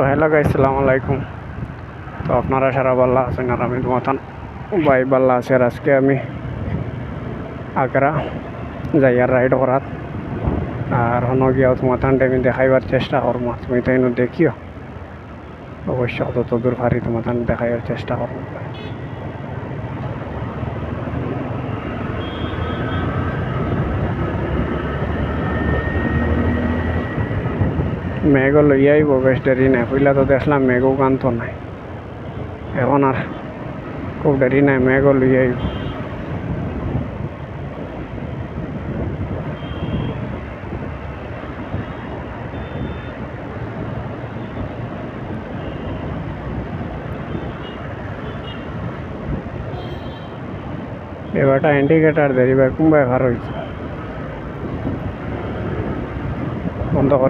তো hello guys, আসসালামু আলাইকুম। তো আপনারা সারা বাল্লা আছেন আর আমি তোমার ভাই বাল্লা আছে। আর আজকে আমি আগ্রা যাই আর রাইড করাত আর হন গিয়াও তোমার আমি দেখাইবার চেষ্টা করবো। তুমি তাই দেখিও অবশ্য যত দূর পারি তোমার দেখাইবার চেষ্টা করবো। মেঘও লই আইব, বেশ দেরি নাই। পইলা তো দেখলাম মেঘও গান্ত নাই, এখন আর খুব দেরি নাই, মেঘও লই আইব। এবারটা ইন্ডিকেটার দেরি ভাই কোনবাই ভার হয়েছে বন্ধ করি।